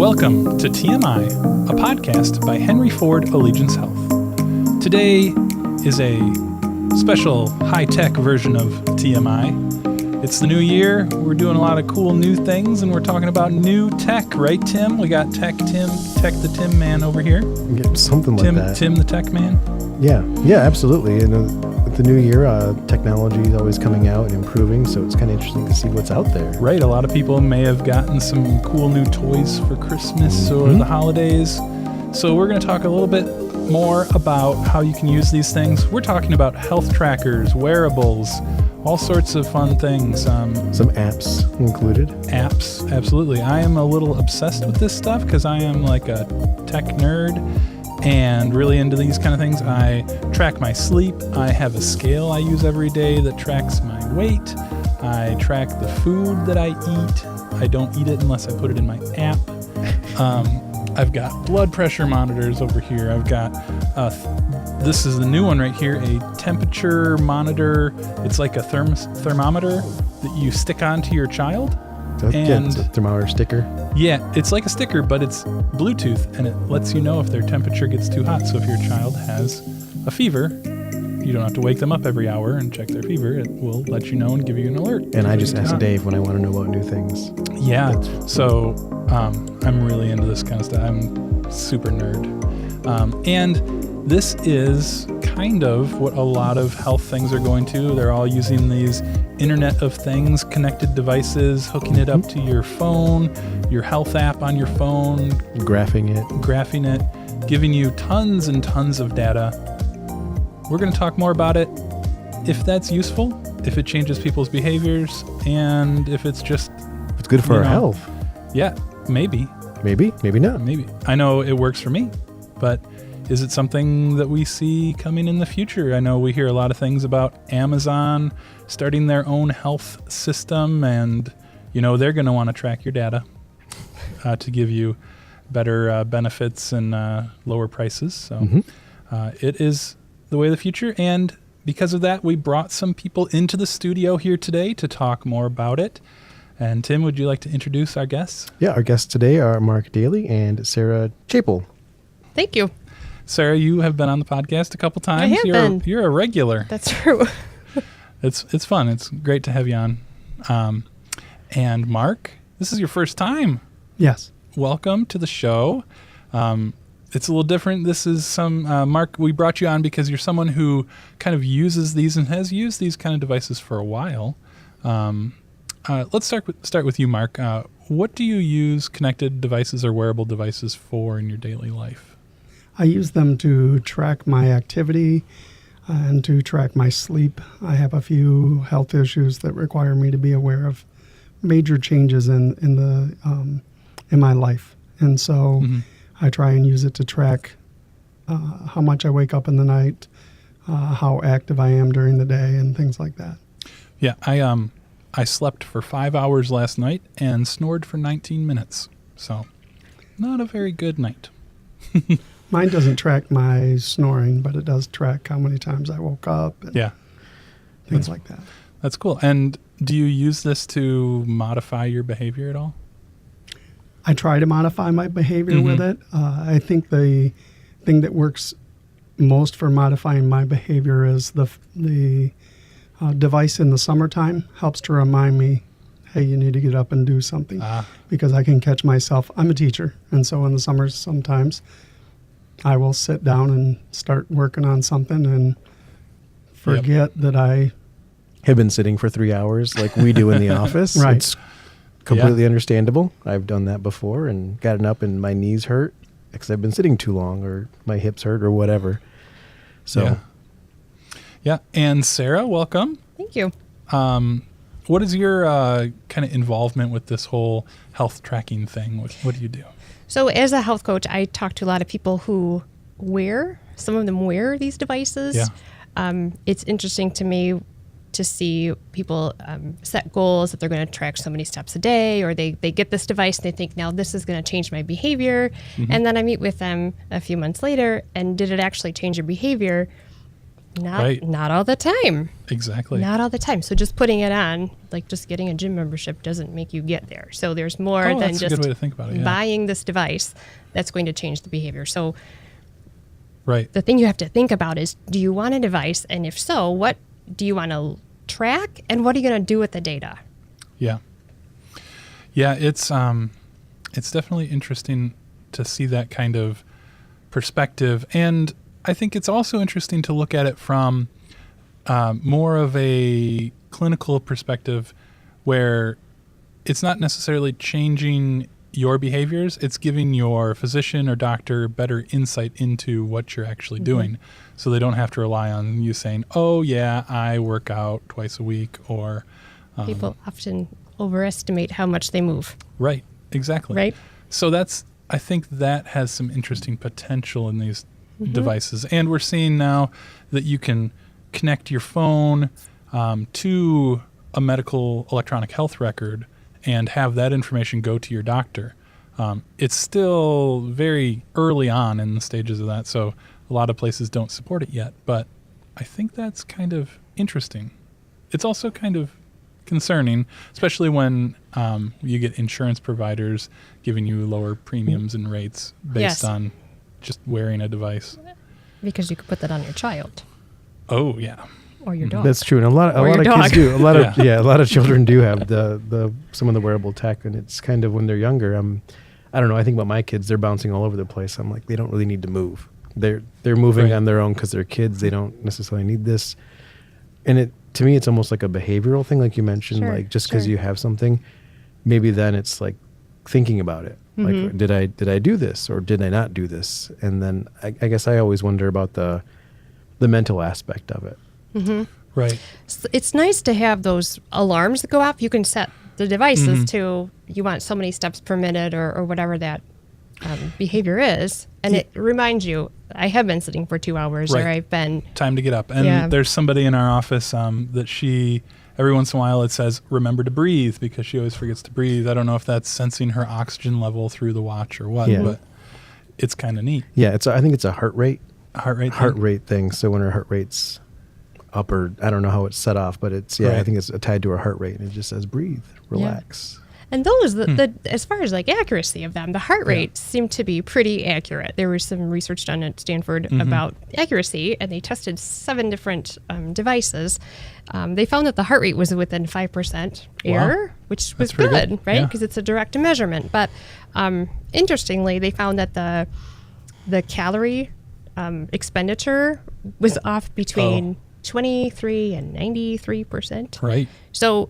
Welcome to TMI, a podcast by Henry Ford Allegiance Health. Today is a special high-tech version of TMI. It's the new year. We're doing a lot of cool new things, and we're talking about new tech, right, Tim? We got Tech the Tim Man over here. Yeah, something like that. Tim the Tech Man. Yeah, absolutely. And with the new year, technology is always coming out and improving, so it's kind of interesting to see what's out there. Right. A lot of people may have gotten some cool new toys for Christmas or the holidays. So we're going to talk a little bit more about how you can use these things. We're talking about health trackers, wearables, all sorts of fun things. Some apps included. Apps, absolutely. I am a little obsessed with this stuff because I am like a tech nerd and really into these kind of things. I track my sleep. I have a scale I use every day that tracks my weight. I track the food that I eat. I don't eat it unless I put it in my app. I've got blood pressure monitors over here. I've got, this is the new one right here, a temperature monitor. It's like a thermometer that you stick onto your child. And it's a thermometer sticker. Yeah, it's like a sticker, but it's Bluetooth, and it lets you know if their temperature gets too hot. So if your child has a fever, you don't have to wake them up every hour and check their fever. It will let you know and give you an alert. And I just ask Dave when I want to know about new things. Yeah, so I'm really into this kind of stuff. I'm super nerd. And this is kind of what a lot of health things are going to. They're all using these Internet of Things connected devices, hooking it up to your phone, your health app on your phone. Graphing it, giving you tons and tons of data. We're going to talk more about it, if that's useful, if it changes people's behaviors, and if it's just... It's good for our health. Yeah, maybe. Maybe not. Maybe. I know it works for me, but is it something that we see coming in the future? I know we hear a lot of things about Amazon starting their own health system, and, they're going to want to track your data to give you better benefits and lower prices. So it is the way of the future, and because of that, we brought some people into the studio here today to talk more about it. And Tim, would you like to introduce our guests? Yeah, our guests today are Mark Daly and Sarah Chapel. Thank you. Sarah, you have been on the podcast a couple times. I have been. You're a regular. That's true. It's fun. It's great to have you on. And Mark, this is your first time. Yes. Welcome to the show. It's a little different. This is Mark, we brought you on because you're someone who kind of uses these and has used these kind of devices for a while. Let's start with you, Mark. What do you use connected devices or wearable devices for in your daily life? I use them to track my activity and to track my sleep. I have a few health issues that require me to be aware of major changes in my life, and so I try and use it to track how much I wake up in the night, how active I am during the day, and things like that. Yeah, I slept for 5 hours last night and snored for 19 minutes, so not a very good night. Mine doesn't track my snoring, but it does track how many times I woke up and things like that. That's cool. And do you use this to modify your behavior at all? I try to modify my behavior with it. I think the thing that works most for modifying my behavior is the device in the summertime helps to remind me, hey, you need to get up and do something, because I can catch myself. I'm a teacher, and so in the summers sometimes I will sit down and start working on something and forget that I have been sitting for 3 hours like we do in the office. Right. It's completely understandable. I've done that before and gotten up and my knees hurt because I've been sitting too long, or my hips hurt, or whatever. So, yeah. And Sarah, welcome. Thank you. What is your kind of involvement with this whole health tracking thing? What do you do? So as a health coach, I talk to a lot of people who some of them wear these devices. Yeah. It's interesting to me to see people set goals that they're going to track so many steps a day, or they get this device and they think, now this is going to change my behavior. And then I meet with them a few months later, and did it actually change your behavior? Not all the time. Exactly. Not all the time. So just putting it on, like just getting a gym membership doesn't make you get there. So there's more than that's a just good way to think about it, yeah. buying this device that's going to change the behavior. So Right. the thing you have to think about is, do you want a device? And if so, what do you want to track? And what are you going to do with the data? Yeah. Yeah, it's definitely interesting to see that kind of perspective. And I think it's also interesting to look at it from more of a clinical perspective where it's not necessarily changing your behaviors. It's giving your physician or doctor better insight into what you're actually doing. So they don't have to rely on you saying, oh, yeah, I work out twice a week or... People often overestimate how much they move. Right, exactly. Right. So I think that has some interesting potential in these devices. And we're seeing now that you can connect your phone to a medical electronic health record and have that information go to your doctor. It's still very early on in the stages of that, so a lot of places don't support it yet. But I think that's kind of interesting. It's also kind of concerning, especially when you get insurance providers giving you lower premiums and rates based on just wearing a device. Because you could put that on your child Oh, yeah. or your dog. That's true, and a lot of kids do. A lot of children do have the some of the wearable tech, and it's kind of when they're younger. I don't know. I think about my kids; they're bouncing all over the place. I'm like, they don't really need to move. They're moving on their own because they're kids. They don't necessarily need this, and to me, it's almost like a behavioral thing, like you mentioned. Sure, like just because you have something, maybe then it's like thinking about it. Like, did I do this or did I not do this? And then I guess I always wonder about the mental aspect of it. Right. It's nice to have those alarms that go off. You can set the devices to, you want so many steps per minute or whatever that behavior is. And it reminds you, I have been sitting for 2 hours or I've been... Time to get up. And there's somebody in our office that every once in a while it says, remember to breathe, because she always forgets to breathe. I don't know if that's sensing her oxygen level through the watch or what, but it's kind of neat. Yeah, I think it's a heart rate thing? rate thing. So when her heart rate's up, or I don't know how it's set off, but it's I think it's tied to her heart rate, and it just says breathe, relax. And those, as far as like accuracy of them, the heart rates seem to be pretty accurate. There was some research done at Stanford about accuracy, and they tested 7 different devices. They found that the heart rate was within 5% error, which was good, right? Because it's a direct measurement. But interestingly, they found that the calorie expenditure was off between 23 and 93%. Right. So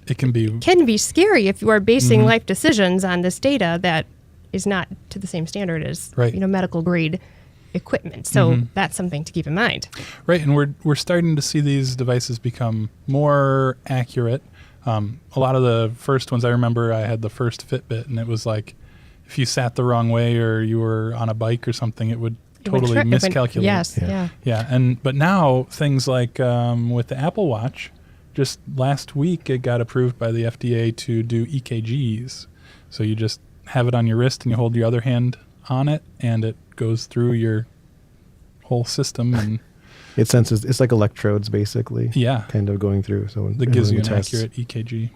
it can be scary if you are basing life decisions on this data that is not to the same standard as medical grade equipment. So that's something to keep in mind. Right, and we're starting to see these devices become more accurate. A lot of the first ones, I remember I had the first Fitbit, and it was like if you sat the wrong way or you were on a bike or something, it would totally miscalculate. Yes, But now things like with the Apple Watch, just last week it got approved by the FDA to do EKGs. So you just have it on your wrist and you hold your other hand on it, and it goes through your whole system, and it senses. It's like electrodes, basically. Yeah, kind of going through. So that gives you an accurate EKG.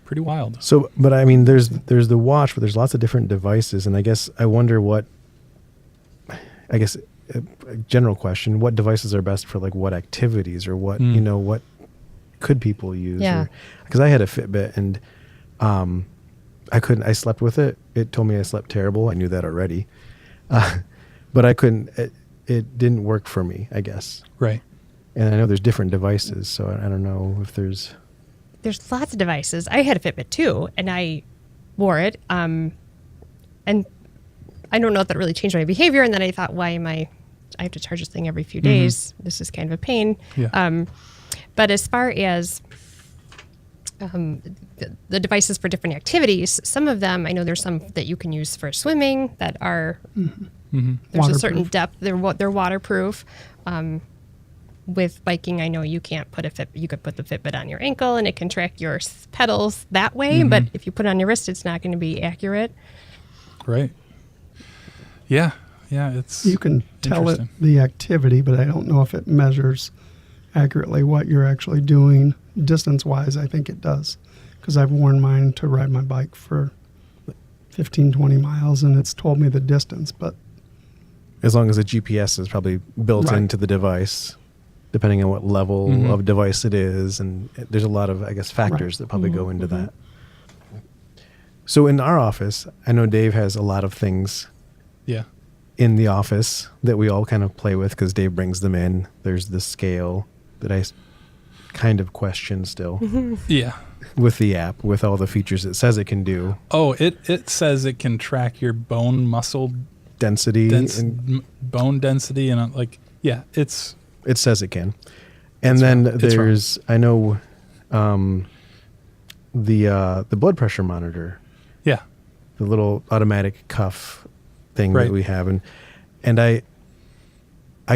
Pretty wild. So, but I mean, there's the watch, but there's lots of different devices, and I wonder what. I guess a general question: what devices are best for like what activities, or what what could people use? Yeah. Because I had a Fitbit, and I slept with it. It told me I slept terrible. I knew that already. But I couldn't, it didn't work for me, I guess. Right. And I know there's different devices, so I don't know if there's lots of devices. I had a Fitbit too, and I wore it. And I don't know if that really changed my behavior. And then I thought, I have to charge this thing every few days. This is kind of a pain. Yeah. But as far as the devices for different activities, some of them, I know there's some that you can use for swimming that are, there's a certain depth, they're waterproof. With biking, I know you can't you could put the Fitbit on your ankle and it can track your pedals that way, but if you put it on your wrist, it's not going to be accurate. Right. Yeah. Yeah, it's You can tell it interesting. the activity, but I don't know if it measures accurately what you're actually doing. Distance-wise, I think it does, because I've worn mine to ride my bike for 15, 20 miles, and it's told me the distance. But As long as the GPS is probably built Right. into the device, depending on what level Mhm. of device it is, and there's a lot of, I guess, factors that probably go into that. So in our office, I know Dave has a lot of things Yeah. in the office that we all kind of play with because Dave brings them in. There's the scale that I kind of question still Yeah. with the app, with all the features it says it can do. Oh, it says it can track your bone muscle Density, and bone density and it's it says it can. And It's then wrong. It's wrong. there's, I know, the blood pressure monitor, yeah. the little automatic cuff thing Right. that we have, and I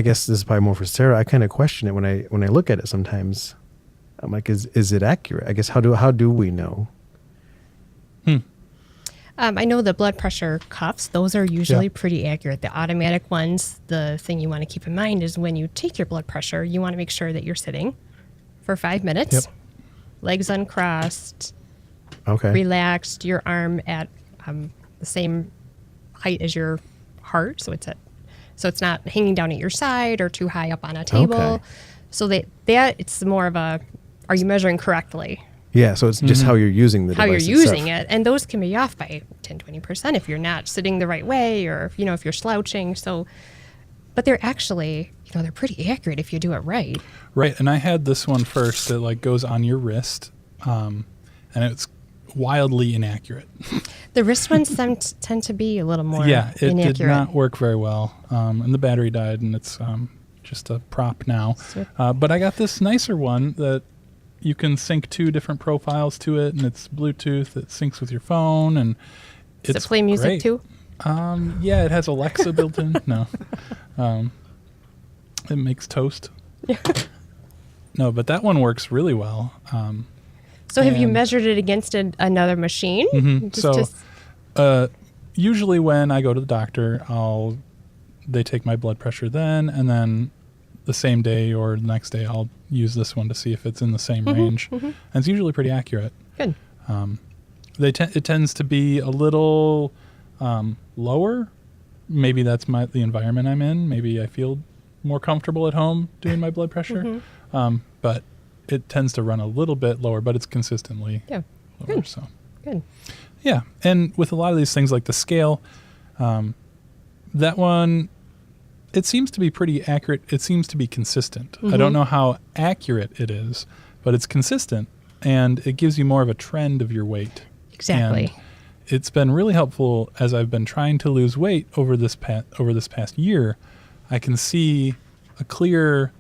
guess this is probably more for Sarah. I kind of question it when I look at it sometimes. I'm like, is it accurate? I guess how do we know? I know the blood pressure cuffs, those are usually Yeah. pretty accurate. The automatic ones, the thing you want to keep in mind is when you take your blood pressure, you want to make sure that you're sitting for 5 minutes, Yep. legs uncrossed, Okay. relaxed, your arm at the same height as your heart, so it's not hanging down at your side or too high up on a table. Okay. So that it's more of a, are you measuring correctly? Yeah. So it's just how you're using the How you're device using itself. it, and those can be off by 10-20% if you're not sitting the right way, or if you're slouching. So, but they're actually they're pretty accurate if you do it right. Right. And I had this one first that goes on your wrist, and it's wildly inaccurate. The wrist ones tend to be a little more Yeah, it inaccurate. did not work very well, and the battery died, and it's just a prop now. But I got this nicer one that you can sync 2 different profiles to it, and it's Bluetooth. It syncs with your phone, and Does it's it play music great. too? Yeah, it has Alexa built in. No, it makes toast. No, but that one works really well. So have you and- measured it against another machine? Mhm. Just So, usually when I go to the doctor, they take my blood pressure then, and then the same day or the next day, I'll use this one to see if it's in the same range. And it's usually pretty accurate. good. It tends to be a little lower. Maybe that's the environment I'm in. Maybe I feel more comfortable at home doing my blood pressure. But it tends to run a little bit lower, but it's consistently Yeah, lower. Good. So good. yeah, and with a lot of these things like the scale, that one, it seems to be pretty accurate. It seems to be consistent. I don't know how accurate it is, but it's consistent, and it gives you more of a trend of your weight. Exactly. And it's been really helpful as I've been trying to lose weight over this past year. I can see a clear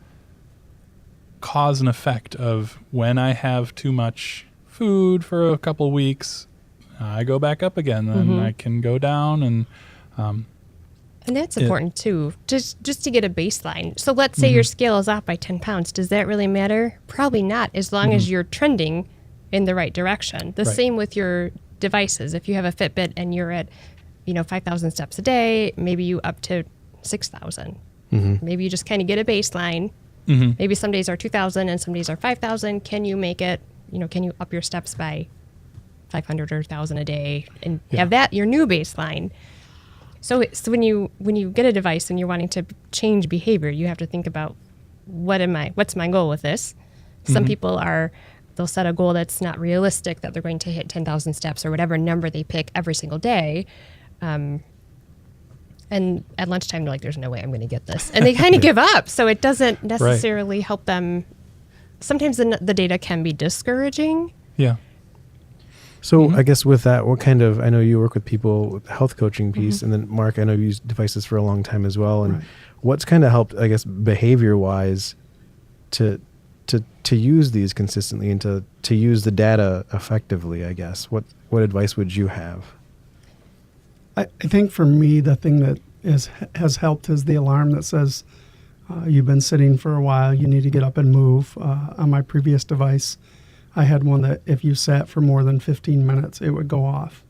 cause and effect of when I have too much food for a couple weeks, I go back up again, then I can go down, and And that's important too, just to get a baseline. So let's say your scale is off by 10 pounds. Does that really matter? Probably not, as long as you're trending in the right direction. The Right. same with your devices. If you have a Fitbit and you're at 5,000 steps a day, maybe you up to 6,000. Maybe you just kind of get a baseline. Maybe some days are 2,000 and some days are 5,000. Can you make it, can you up your steps by 500 or 1,000 a day and have that your new baseline? So when you get a device and you're wanting to change behavior, you have to think about what's my goal with this? Some people they'll set a goal that's not realistic, that they're going to hit 10,000 steps or whatever number they pick every single day. And at lunchtime, they're like, there's no way I'm going to get this. And they kind of give up. So it doesn't necessarily help them. Sometimes the data can be discouraging. yeah. So I guess with that, what kind of, I know you work with people with the health coaching piece, and then Mark, I know you use devices for a long time as well. And Right. what's kind of helped, I guess, behavior wise to use these consistently and to use the data effectively, I guess? What advice would you have? I think for me, the thing that has helped is the alarm that says you've been sitting for a while, you need to get up and move. On my previous device, I had one that if you sat for more than 15 minutes, it would go off.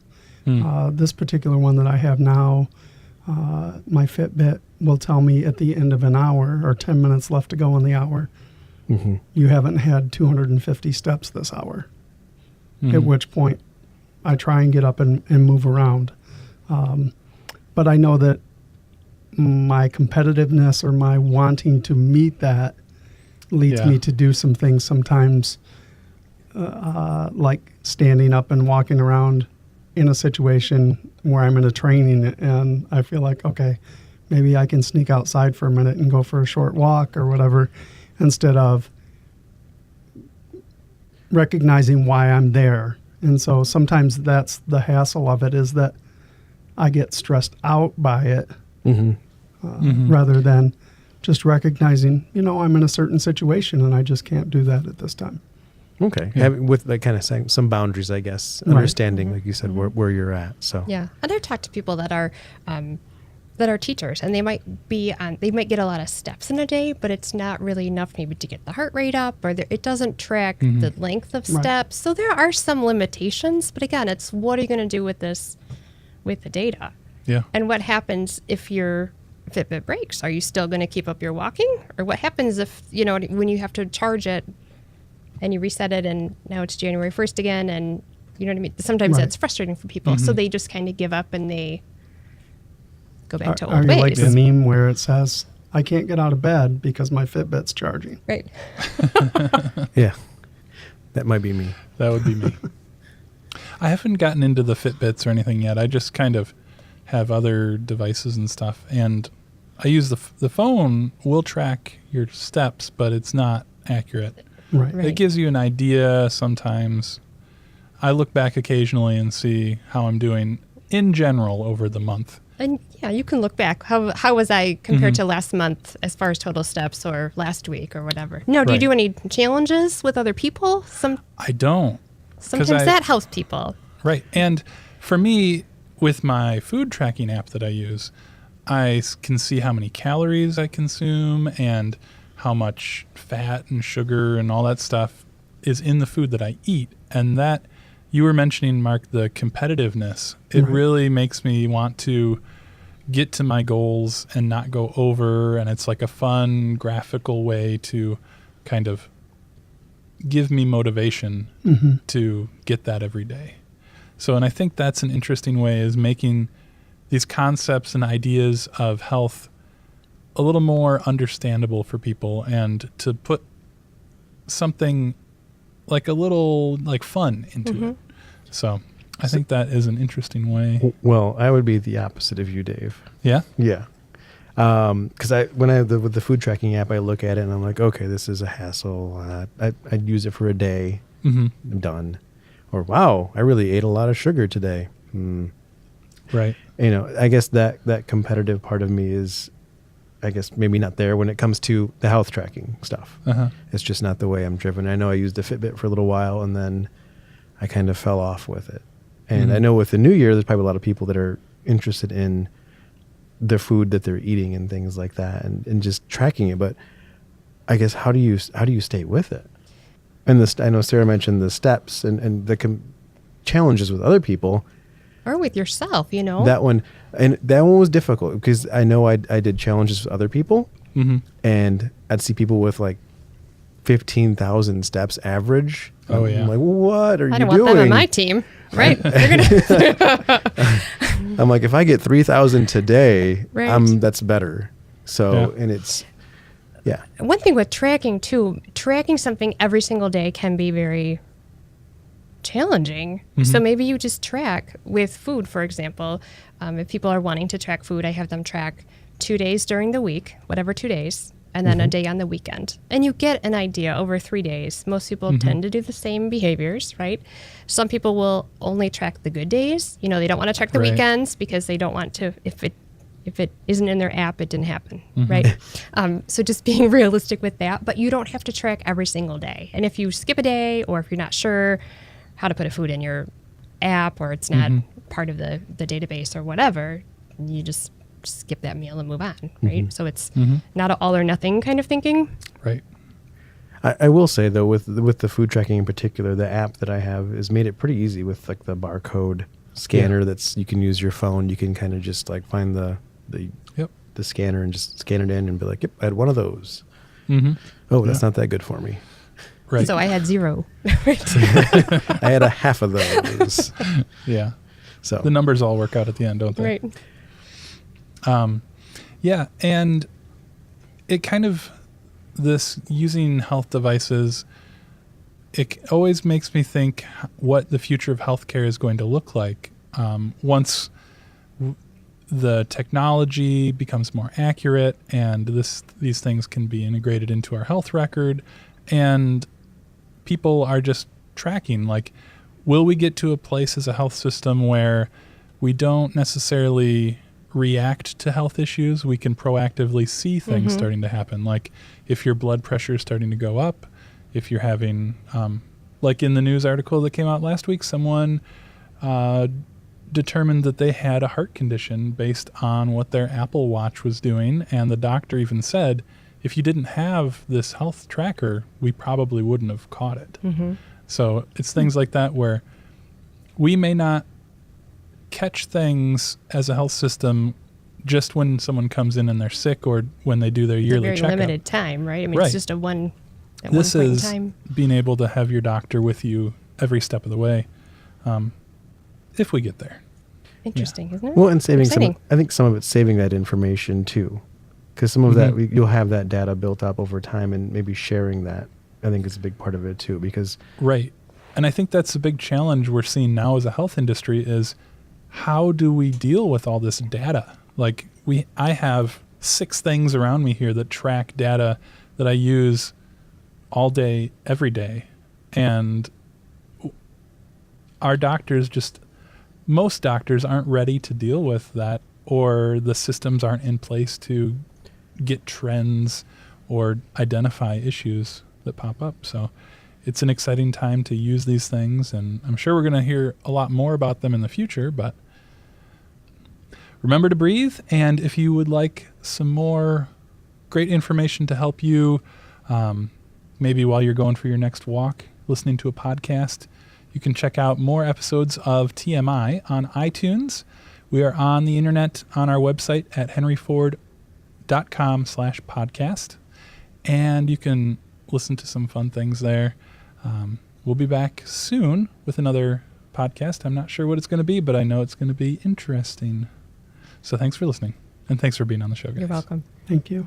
This particular one that I have now, my Fitbit will tell me at the end of an hour or 10 minutes left to go in the hour, you haven't had 250 steps this hour. At which point I try and get up and move around. But I know that my competitiveness or my wanting to meet that leads me to do some things sometimes, like standing up and walking around in a situation where I'm in a training and I feel like, okay, maybe I can sneak outside for a minute and go for a short walk or whatever, instead of recognizing why I'm there. And so sometimes that's the hassle of it, is that I get stressed out by it rather than just recognizing, I'm in a certain situation and I just can't do that at this time. Okay. With like kind of saying some boundaries, I guess, understanding, like you said, where you're at. So yeah, and I've talked to people that are teachers, and they might get a lot of steps in a day, but it's not really enough maybe to get the heart rate up, or it doesn't track the length of steps. So there are some limitations, but again, it's what are you going to do with this, with the data? Yeah. And what happens if your Fitbit breaks? Are you still going to keep up your walking? Or what happens if, when you have to charge it and you reset it and now it's January 1st again, and you know what I mean? Sometimes that's frustrating for people. So they just kind of give up and they go back to old ways. Are you like the meme where it says, I can't get out of bed because my Fitbit's charging? Right. Yeah. That might be me. That would be me. I haven't gotten into the Fitbits or anything yet. I just kind of have other devices and stuff. And I use the phone will track your steps, but it's not accurate. Right. It gives you an idea sometimes. I look back occasionally and see how I'm doing in general over the month. And yeah, you can look back. How was I compared to last month as far as total steps, or last week or whatever? No, do you do any challenges with other people? I don't. Sometimes that helps people. Right. And for me, with my food tracking app that I use, I can see how many calories I consume and how much fat and sugar and all that stuff is in the food that I eat. And that, you were mentioning, Mark, the competitiveness. It really makes me want to get to my goals and not go over. And it's like a fun graphical way to kind of give me motivation to get that every day. So, and I think that's an interesting way, is making these concepts and ideas of health a little more understandable for people, and to put something like a little like fun into it. So I think that is an interesting way. Well, I would be the opposite of you, Dave. Yeah? Yeah. Because with the food tracking app, I look at it and I'm like, okay, this is a hassle. I'd use it for a day. I'm done. Or, wow, I really ate a lot of sugar today. Right. I guess that competitive part of me is, I guess, maybe not there when it comes to the health tracking stuff. It's just not the way I'm driven. I know I used the Fitbit for a little while and then I kind of fell off with it. And I know with the new year, there's probably a lot of people that are interested in the food that they're eating and things like that, and just tracking it. But I guess how do you stay with it? And I know Sarah mentioned the steps and the challenges with other people. Or with yourself, That one was difficult because I know I did challenges with other people, and I'd see people with like 15,000 steps average. Oh, yeah. I'm like, what are you doing? I don't want them on my team, right? I'm like, if I get 3,000 today, Right. That's better. So, and it's, One thing with tracking too, tracking something every single day can be very challenging. So maybe you just track with food, for example. If people are wanting to track food, I have them track 2 days during the week, whatever 2 days, and then a day on the weekend. And you get an idea over 3 days. Most people tend to do the same behaviors, right? Some people will only track the good days. They don't want to track the weekends because they don't want to, if it isn't in their app, it didn't happen, right? So just being realistic with that. But you don't have to track every single day. And if you skip a day, or if you're not sure how to put a food in your app, or it's not part of the database or whatever, you just skip that meal and move on, right? So it's not an all or nothing kind of thinking. Right. I will say though, with the food tracking in particular, the app that I have has made it pretty easy with like the barcode scanner. You can use your phone. You can kind of just like find the the scanner and just scan it in and be like, yep, I had one of those. Mm-hmm. Oh, that's not that good for me. Right. So I had 0. I had a half of those. Yeah. So The numbers all work out at the end, don't they? Right. Yeah, and it kind of, this using health devices, it always makes me think what the future of healthcare is going to look like once the technology becomes more accurate and these things can be integrated into our health record and people are just tracking. Like, will we get to a place as a health system where we don't necessarily react to health issues? We can proactively see things starting to happen. Like if your blood pressure is starting to go up, if you're having, like in the news article that came out last week, someone determined that they had a heart condition based on what their Apple Watch was doing. And the doctor even said, if you didn't have this health tracker, we probably wouldn't have caught it. So it's things like that where we may not catch things as a health system just when someone comes in and they're sick or when they do their yearly very checkup. limited time, right? I mean, Right. it's just at one This point is in time. being able to have your doctor with you every step of the way, if we get there. Interesting, isn't it? well, and saving some. Exciting. I think some of it's saving that information too, because some of that you'll have that data built up over time, and maybe sharing that. I think is a big part of it too, because Right. And I think that's a big challenge we're seeing now as a health industry is how do we deal with all this data? Like I have 6 things around me here that track data that I use all day, every day. And our doctors most doctors aren't ready to deal with that, or the systems aren't in place to get trends or identify issues that pop up. So it's an exciting time to use these things, and I'm sure we're going to hear a lot more about them in the future, but remember to breathe. And if you would like some more great information to help you, maybe while you're going for your next walk, listening to a podcast, you can check out more episodes of TMI on iTunes. We are on the internet on our website at henryford.com/podcast, and you can listen to some fun things there. We'll be back soon with another podcast. I'm not sure what it's going to be, but I know it's going to be interesting. So thanks for listening, and thanks for being on the show, guys. You're welcome. Thank you.